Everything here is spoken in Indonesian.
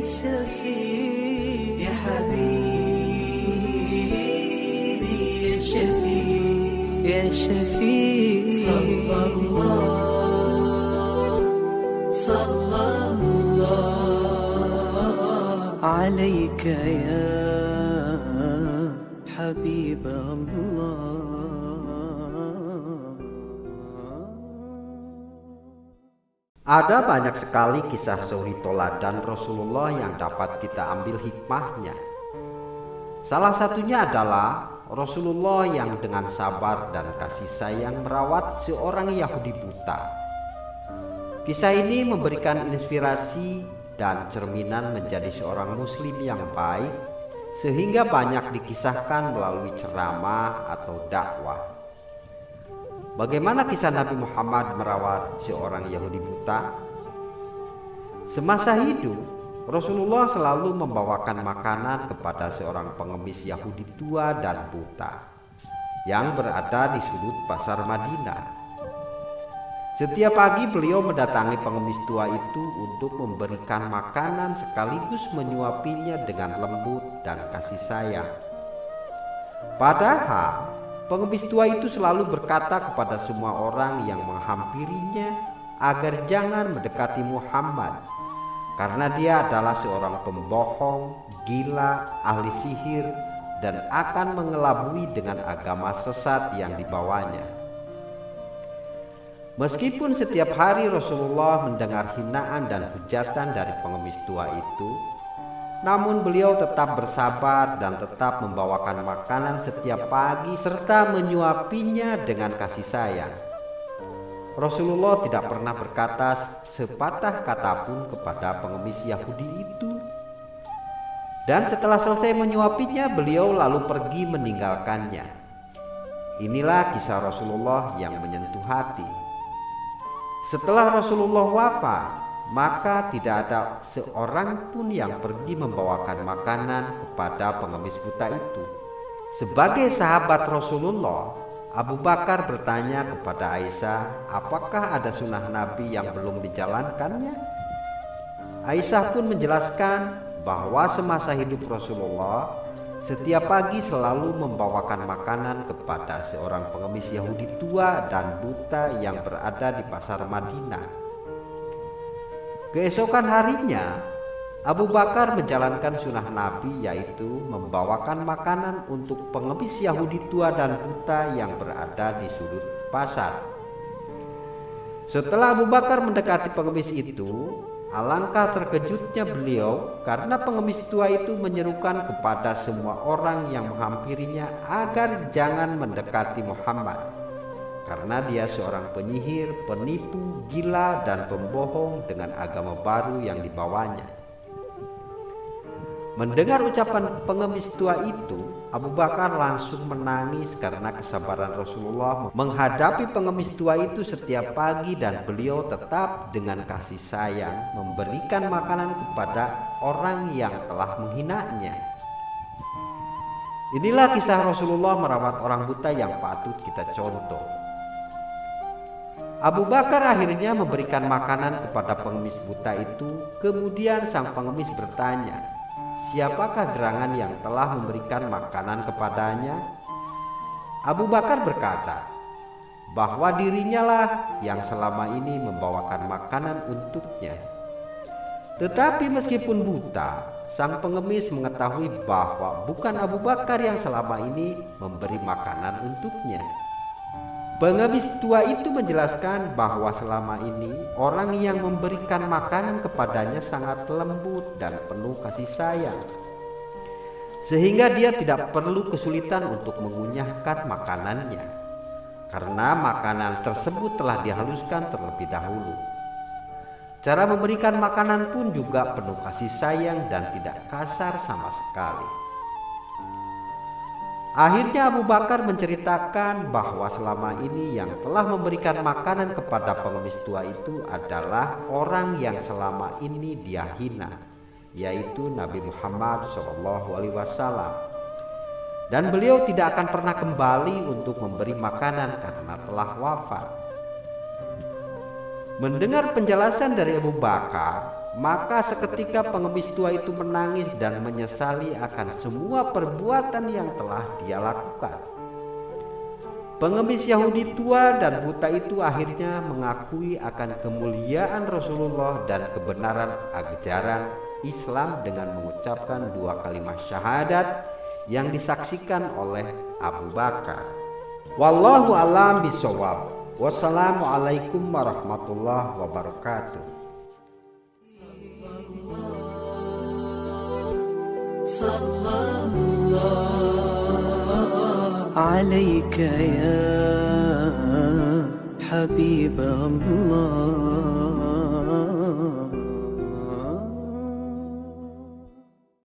شفيع يا حبيبي يا شفيع يا شفيع صلى الله عليك يا حبيب الله. Ada banyak sekali kisah suri toladan Rasulullah yang dapat kita ambil hikmahnya. Salah satunya adalah Rasulullah yang dengan sabar dan kasih sayang merawat seorang Yahudi buta. Kisah ini memberikan inspirasi dan cerminan menjadi seorang muslim yang baik, sehingga banyak dikisahkan melalui ceramah atau dakwah. Bagaimana kisah Nabi Muhammad merawat seorang Yahudi buta? Semasa hidup, Rasulullah selalu membawakan makanan kepada seorang pengemis Yahudi tua dan buta yang berada di sudut pasar Madinah. Setiap pagi beliau mendatangi pengemis tua itu untuk memberikan makanan sekaligus menyuapinya dengan lembut dan kasih sayang. Padahal pengemis tua itu selalu berkata kepada semua orang yang menghampirinya agar jangan mendekati Muhammad, karena dia adalah seorang pembohong, gila, ahli sihir, dan akan mengelabui dengan agama sesat yang dibawanya. Meskipun setiap hari Rasulullah mendengar hinaan dan hujatan dari pengemis tua itu, namun beliau tetap bersabar dan tetap membawakan makanan setiap pagi serta menyuapinya dengan kasih sayang. Rasulullah tidak pernah berkata sepatah kata pun kepada pengemis Yahudi itu. Dan setelah selesai menyuapinya, beliau lalu pergi meninggalkannya. Inilah kisah Rasulullah yang menyentuh hati. Setelah Rasulullah wafat, maka tidak ada seorang pun yang pergi membawakan makanan kepada pengemis buta itu. Sebagai sahabat Rasulullah, Abu Bakar bertanya kepada Aisyah, apakah ada sunnah Nabi yang belum dijalankannya? Aisyah pun menjelaskan bahwa semasa hidup Rasulullah, setiap pagi selalu membawakan makanan kepada seorang pengemis Yahudi tua dan buta yang berada di pasar Madinah. Keesokan harinya, Abu Bakar menjalankan sunnah Nabi, yaitu membawakan makanan untuk pengemis Yahudi tua dan buta yang berada di sudut pasar. Setelah Abu Bakar mendekati pengemis itu, alangkah terkejutnya beliau karena pengemis tua itu menyerukan kepada semua orang yang menghampirinya agar jangan mendekati Muhammad, karena dia seorang penyihir, penipu, gila, dan pembohong dengan agama baru yang dibawanya. Mendengar ucapan pengemis tua itu, Abu Bakar langsung menangis karena kesabaran Rasulullah menghadapi pengemis tua itu setiap pagi, dan beliau tetap dengan kasih sayang memberikan makanan kepada orang yang telah menghinanya. Inilah kisah Rasulullah merawat orang buta yang patut kita contoh. Abu Bakar akhirnya memberikan makanan kepada pengemis buta itu. Kemudian sang pengemis bertanya, siapakah gerangan yang telah memberikan makanan kepadanya? Abu Bakar berkata bahwa dirinya lah yang selama ini membawakan makanan untuknya. Tetapi meskipun buta, sang pengemis mengetahui bahwa bukan Abu Bakar yang selama ini memberi makanan untuknya. Pengemis tua itu menjelaskan bahwa selama ini orang yang memberikan makanan kepadanya sangat lembut dan penuh kasih sayang, sehingga dia tidak perlu kesulitan untuk mengunyahkan makanannya, karena makanan tersebut telah dihaluskan terlebih dahulu. Cara memberikan makanan pun juga penuh kasih sayang dan tidak kasar sama sekali. Akhirnya Abu Bakar menceritakan bahwa selama ini yang telah memberikan makanan kepada pengemis tua itu adalah orang yang selama ini dia hina, yaitu Nabi Muhammad SAW. Dan beliau tidak akan pernah kembali untuk memberi makanan karena telah wafat. Mendengar penjelasan dari Abu Bakar, Maka seketika pengemis tua itu menangis dan menyesali akan semua perbuatan yang telah dia lakukan. Pengemis Yahudi tua dan buta itu akhirnya mengakui akan kemuliaan Rasulullah dan kebenaran ajaran Islam dengan mengucapkan 2 kalimat syahadat yang disaksikan oleh Abu Bakar. Wallahu a'lam bishawab. Wassalamualaikum warahmatullahi wabarakatuh. sallallahu alayka ya habib Allah.